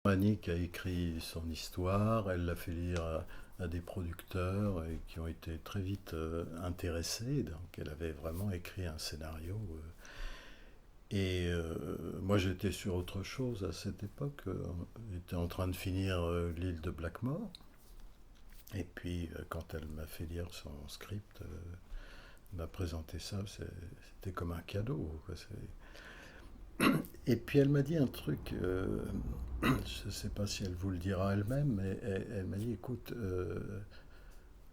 Annick a écrit son histoire, elle l'a fait lire à des producteurs et qui ont été très vite intéressés. Donc elle avait vraiment écrit un scénario. Moi j'étais sur autre chose à cette époque. J'étais en train de finir l'île de Blackmore. Et puis quand elle m'a fait lire son script, m'a présenté ça, c'était comme un cadeau, quoi. Et puis elle m'a dit un truc, je ne sais pas si elle vous le dira elle-même, mais elle m'a dit, écoute,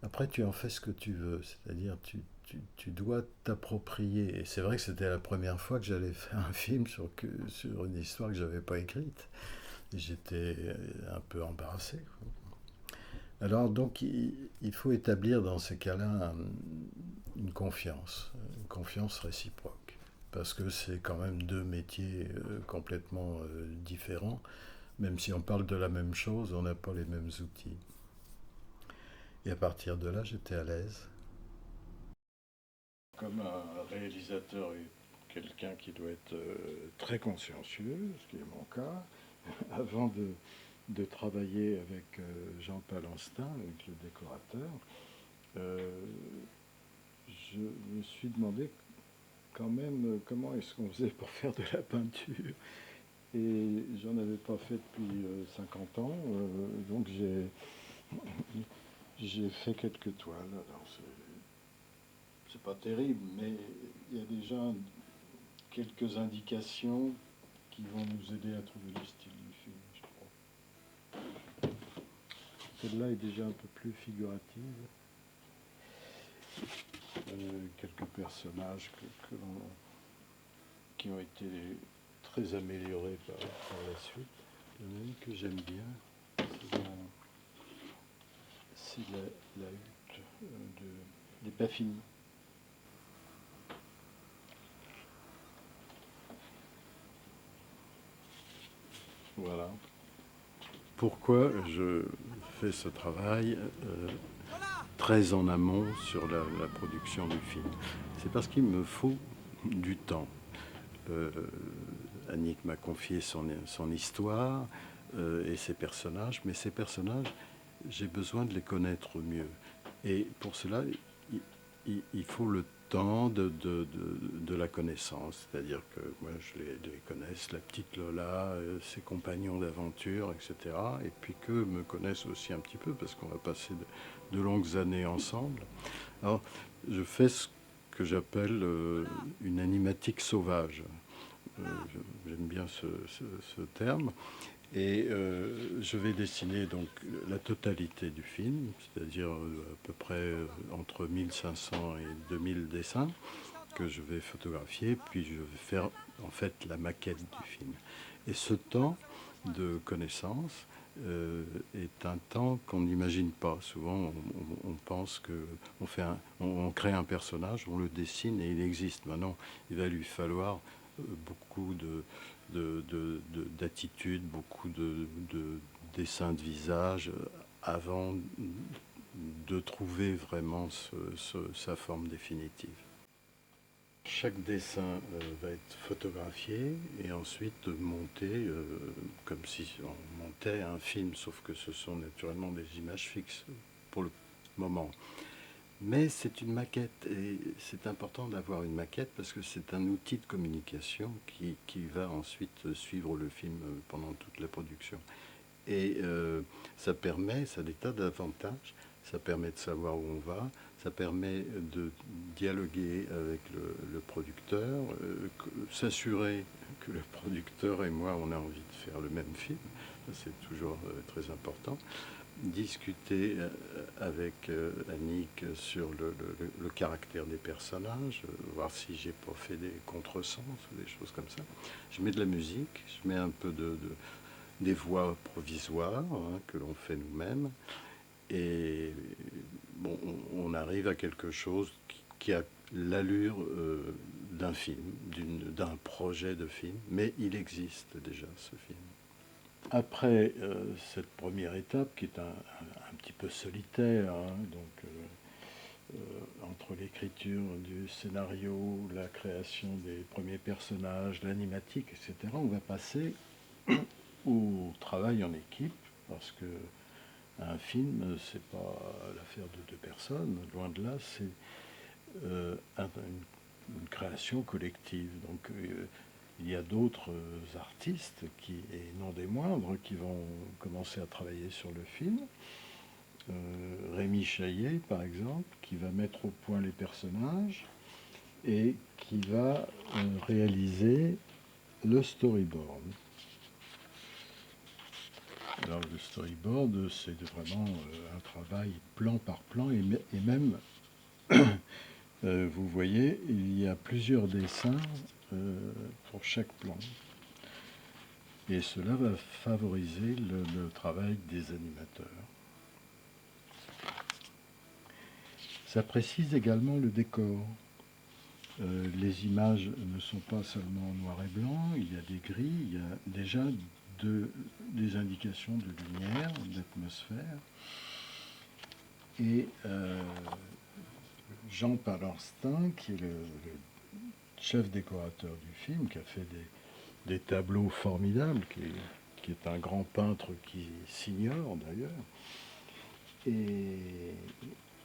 après tu en fais ce que tu veux, c'est-à-dire tu dois t'approprier. Et c'est vrai que c'était la première fois que j'allais faire un film sur une histoire que je n'avais pas écrite. Et j'étais un peu embarrassé, quoi. Alors donc il faut établir dans ces cas-là une confiance réciproque. Parce que c'est quand même deux métiers complètement différents. Même si on parle de la même chose, on n'a pas les mêmes outils. Et à partir de là, j'étais à l'aise. Comme un réalisateur est quelqu'un qui doit être très consciencieux, ce qui est mon cas, avant de travailler avec Jean Palenstin, avec le décorateur, euh, je me suis demandé quand même comment est-ce qu'on faisait pour faire de la peinture. Et j'en avais pas fait depuis 50 ans, donc j'ai fait quelques toiles. Alors c'est pas terrible, mais il y a déjà quelques indications qui vont nous aider à trouver le style du film, je crois. Celle-là est déjà un peu plus figurative. Quelques personnages qui ont été très améliorés par la suite. Il y en a une que j'aime bien, c'est la hutte des Paffini. Voilà. Pourquoi je fais ce travail très en amont sur la production du film? C'est parce qu'il me faut du temps. Euh, Annick m'a confié son histoire et ses personnages, mais ces personnages, j'ai besoin de les connaître mieux. Et pour cela, il faut le temps de la connaissance. C'est-à-dire que moi, je les connaisse, la petite Lola, ses compagnons d'aventure, etc. Et puis qu'eux me connaissent aussi un petit peu, parce qu'on va passer de longues années ensemble. Alors, je fais ce que j'appelle une animatique sauvage. Euh, J'aime bien ce terme. Et je vais dessiner donc la totalité du film, c'est-à-dire à peu près entre 1500 et 2000 dessins que je vais photographier, puis je vais faire en fait la maquette du film. Et ce temps de connaissance est un temps qu'on n'imagine pas. Souvent, on pense que on crée un personnage, on le dessine et il existe. Maintenant, il va lui falloir beaucoup d'attitude, beaucoup de dessins de visage avant de trouver vraiment sa forme définitive. Chaque dessin va être photographié et ensuite monté comme si on montait un film, sauf que ce sont naturellement des images fixes pour le moment. Mais c'est une maquette et c'est important d'avoir une maquette parce que c'est un outil de communication qui va ensuite suivre le film pendant toute la production. Et ça a des tas d'avantages. Ça permet de savoir où on va, ça permet de dialoguer avec le producteur, s'assurer que le producteur et moi, on a envie de faire le même film. Ça, c'est toujours très important. Discuter avec Annick sur le caractère des personnages, voir si j'ai pas fait des contresens ou des choses comme ça. Je mets de la musique, je mets un peu des voix provisoires que l'on fait nous-mêmes. Et bon, on arrive à quelque chose qui a l'allure d'un film, d'un projet de film, mais il existe déjà ce film. Après cette première étape, qui est un petit peu solitaire, donc entre l'écriture du scénario, la création des premiers personnages, l'animatique, etc., on va passer au travail en équipe, parce que un film, c'est pas l'affaire de deux personnes, loin de là, c'est une création collective. Donc il y a d'autres artistes, et non des moindres, qui vont commencer à travailler sur le film. Rémi Chaillet, par exemple, qui va mettre au point les personnages et qui va réaliser le storyboard. Alors le storyboard, c'est vraiment un travail plan par plan, et même, vous voyez, il y a plusieurs dessins pour chaque plan. Et cela va favoriser le travail des animateurs. Ça précise également le décor. Les images ne sont pas seulement en noir et blanc, il y a des grilles, il y a déjà des indications de lumière, d'atmosphère. Et Jean Palanstin, qui est le chef décorateur du film, qui a fait des tableaux formidables, qui est un grand peintre qui s'ignore d'ailleurs, et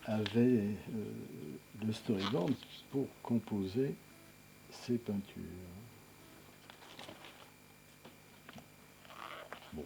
avait le storyboard pour composer ses peintures. Bon.